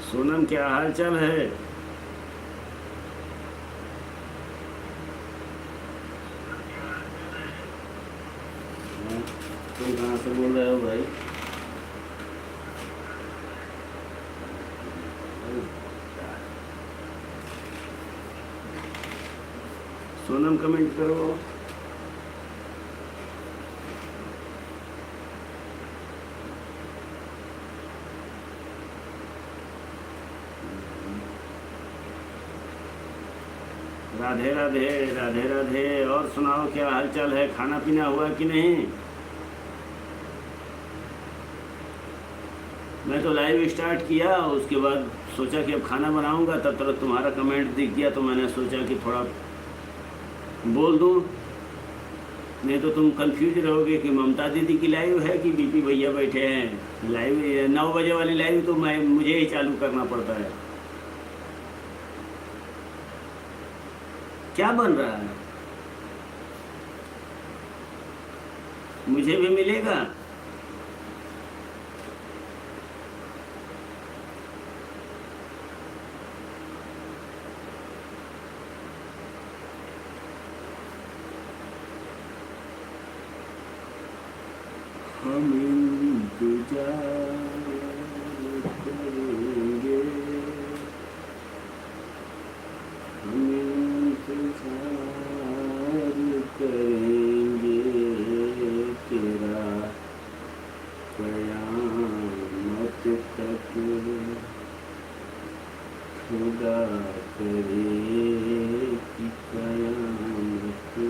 सोनम, क्या हाल चाल है? हाँ, तुम कहाँ से बोल रहे हो भाई? सोनम, कमेंट करो। राधे राधे। राधे राधे। और सुनाओ, क्या हाल चाल है? खाना पीना हुआ कि नहीं? मैं तो लाइव स्टार्ट किया, उसके बाद सोचा कि अब खाना बनाऊंगा, तब तक तुम्हारा कमेंट दिख गया, तो मैंने सोचा कि थोड़ा बोल दूं। नहीं तो तुम कंफ्यूज रहोगे कि ममता दीदी की लाइव है कि बीपी भैया बैठे हैं लाइव। 9 बजे वाली लाइव तो मैं मुझे ही चालू करना पड़ता है। क्या बन रहा है? मुझे भी मिलेगा? हम इंतजार करेंगे, हम इंतजार करेंगे तेरा कयामत तक। खुदा करे कि कयामत हो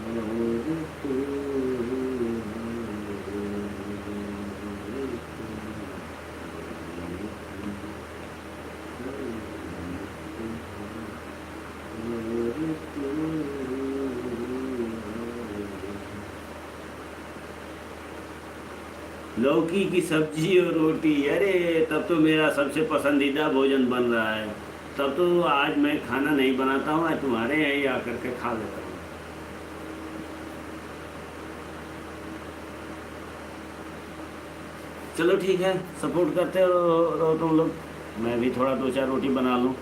और तू। लौकी की सब्जी और रोटी, अरे तब तो मेरा सबसे पसंदीदा भोजन बन रहा है। तब तो आज मैं खाना नहीं बनाता हूँ, आज तुम्हारे यहाँ ही आकर के खा लेता हूँ। चलो ठीक है, सपोर्ट करते रहो तुम लोग। मैं भी थोड़ा 2 4 रोटी बना लूँ।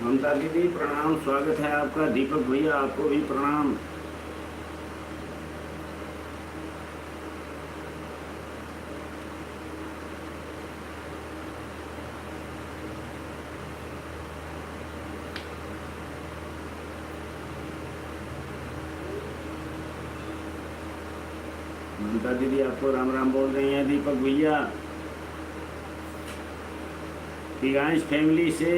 ममता दीदी प्रणाम, स्वागत है आपका। दीपक भैया, आपको भी प्रणाम। ममता दीदी आपको राम राम बोल रही हैं। दीपक भैया तिगांश फैमिली से,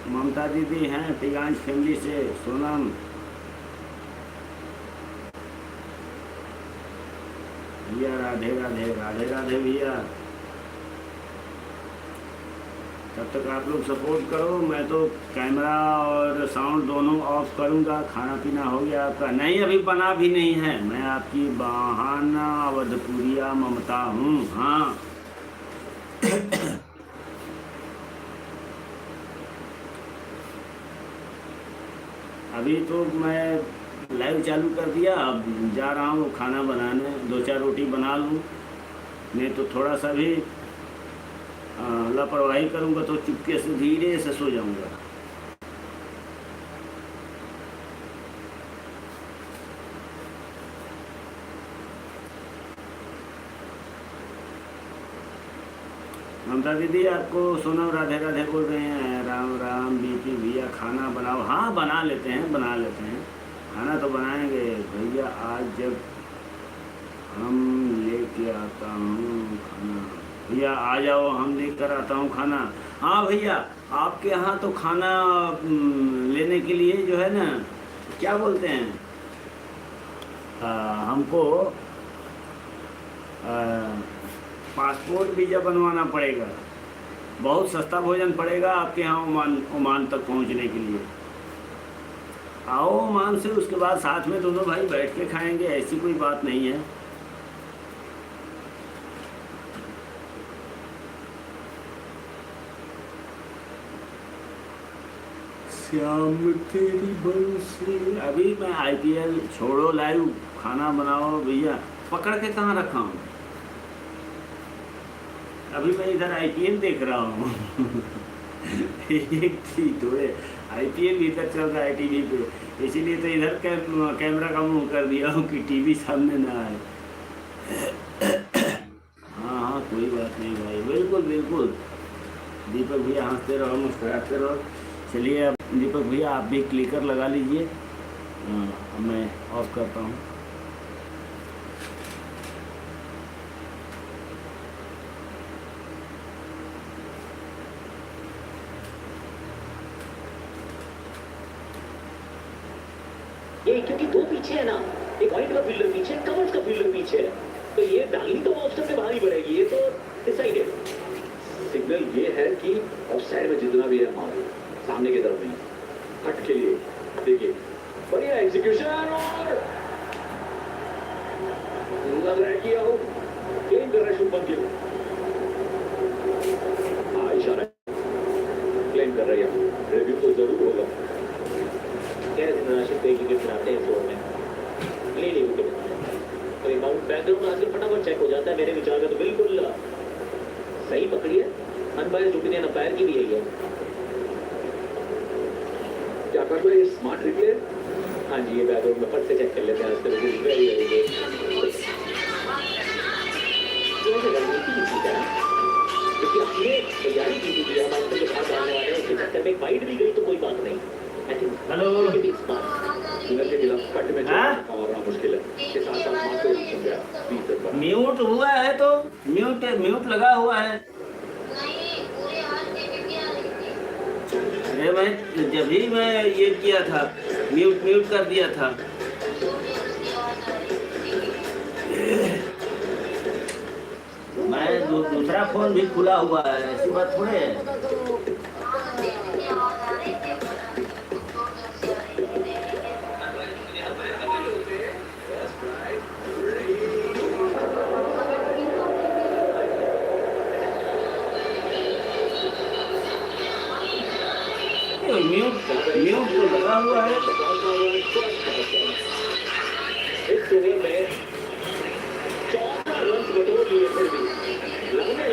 ममता दीदी हैं तिगांश फैमिली से। सोनम भैया राधे राधे, राधे राधे भैया। तब तक आप लोग सपोर्ट करो, मैं तो कैमरा और साउंड दोनों ऑफ करूंगा। खाना पीना हो गया आपका? नहीं, अभी बना भी नहीं है। मैं आपकी बहाना अवधपुरिया ममता हूँ। हाँ अभी तो मैं लाइव चालू कर दिया, अब जा रहा हूँ खाना बनाने। 2-4 रोटी बना लूँ, नहीं तो थोड़ा सा भी लापरवाही करूँगा तो चुपके से धीरे से सो जाऊँगा। ममता दीदी आपको सोनम राधे राधे बोल रहे हैं। राम राम बीपी भैया, खाना बनाओ। हाँ बना लेते हैं, बना लेते हैं, खाना तो बनाएंगे भैया। आज जब हम लेके आता हूँ खाना, भैया आ जाओ, हम लेकर आता हूँ खाना। हाँ भैया, आपके यहाँ तो खाना लेने के लिए जो है ना, क्या बोलते हैं, हमको पासपोर्ट वीज़ा बनवाना पड़ेगा। बहुत सस्ता भोजन पड़ेगा आपके यहाँ ओमान तक पहुँचने के लिए। आओ ओमान से, उसके बाद साथ में दोनों भाई बैठ के खाएंगे, ऐसी कोई बात नहीं है। श्याम तेरी बंसी। अभी मैं IPL छोड़ो, लाइव खाना बनाओ भैया। पकड़ के कहाँ रखा हूँ? अभी मैं इधर IPL देख रहा हूँ। एक थी थोड़े IPL भी इधर चल रहा है टीवी पे, इसीलिए तो इधर कैमरा का मुंह कर दिया हूँ कि टीवी सामने ना आए। हाँ हाँ कोई बात नहीं भाई, बिल्कुल बिल्कुल। दीपक भैया हंसते रहो, मुस्कुराते रहो। चलिए अब दीपक भैया आप भी क्लिकर लगा लीजिए। मैं ऑफ करता हूँ। ये क्योंकि दो पीछे है ना, एक वाइट का फील्डर पीछे, कवर्स का फील्डर पीछे है, तो ये डाली तो ऑप्शन में बाहर ही पड़ेगी। ये तो डिसाइड है। सिग्नल ये है कि ऑफसाइड में जितना भी है हमारे सामने की तरफ नहीं, कट के लिए। देखिए बढ़िया एग्जीक्यूशन और लग रहा है कि वो क्लेम कर रहा है शुभमन गिल। हाँ इशारा क्लेम कर रही है, रिव्यू तो जरूर होगा। इंटरनेशनल पे विकेट बनाते हैं इस ओवर में, ले ली विकेट। तो अमाउंट बैकग्राउंड आजकल फटाफट चेक हो जाता है। मेरे विचार में तो बिल्कुल सही पकड़ी है। अनबायस्ड ओपिनियन अंपायर की भी यही है। क्या कर रहे हैं स्मार्ट रिप्ले? हाँ जी, ये बैकग्राउंड में फट से चेक कर लेते हैं आजकल। Very very good. क्योंकि हमने तैयारी की थी, हम आपको जो बात आने वाले हैं उसके चक्कर में वाइड भी गई तो कोई बात नहीं। हेलो मुश्किल है। म्यूट हुआ है तो म्यूट लगा हुआ है। अरे मैं जब भी मैं ये किया था, म्यूट कर दिया था। मैं दूसरा फोन भी खुला हुआ है, ऐसी बात थोड़े है। म्यूट तो लगा हुआ है। इस ओवर में 14 रन बटोर लिए फिर भी लगने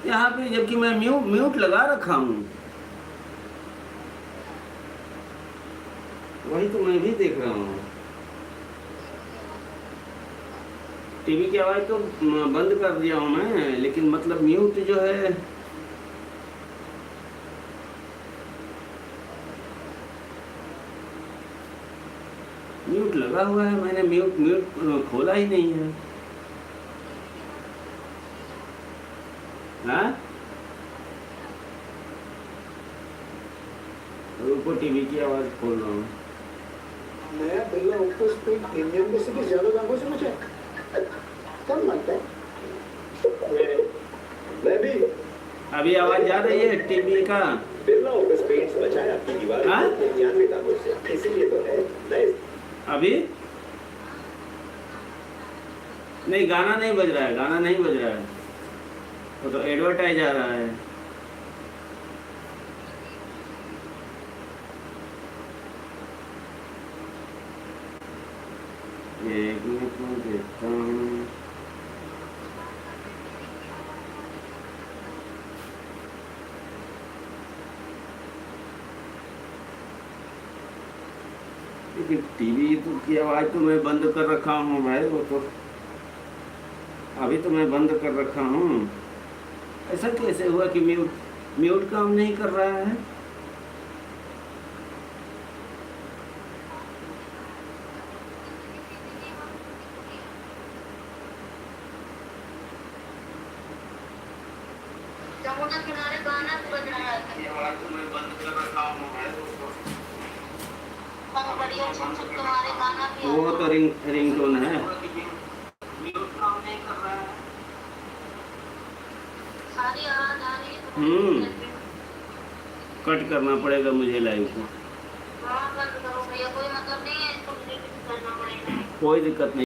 यहाँ पे जबकि मैं म्यूट लगा रखा हूँ। वही तो मैं भी देख रहा हूँ। टीवी की आवाज़ तो बंद कर दिया हूँ मैं, लेकिन मतलब म्यूट जो है म्यूट लगा हुआ है। मैंने म्यूट म्यूट खोला ही नहीं है। हाँ, रुको टीवी की आवाज़ खोल रहा हूँ। नया बिरला ओप्पो स्पीड प्रीमियम में से भी ज्यादा दामों से मुझे कम लगता है। मैं भी अभी आवाज़ जा रही है टीवी का? बिरला ऑफिस पेंट्स बचाए आपकी दीवार हाँ? 99 दामों से, इसीलिए तो है नए। अभी नहीं, गाना नहीं बज रहा है, गाना नहीं बज रहा है, वो तो एडवर्टाइज आ रहा है। एक मिनट में देखता हूँ। लेकिन टीवी की आवाज़ तो मैं बंद कर रखा हूँ भाई, वो तो अभी तो मैं बंद कर रखा हूँ। ऐसा कैसे हुआ कि म्यूट म्यूट काम नहीं कर रहा है? समुद्र किनारे गाना बज रहा है। ये आवाज़ तो मैं बंद कर रखा हूँ भाई, बढ़िया छुप छुप तुम्हारे गाना भी वो तो रिंगटोन है। सारी आवाज आ रही है। कट करना पड़ेगा मुझे लाइव को। हाँ बंद करो भैया, कोई मतलब नहीं है, इसको डिलीट करना पड़ेगा। कोई दिक्कत नहीं।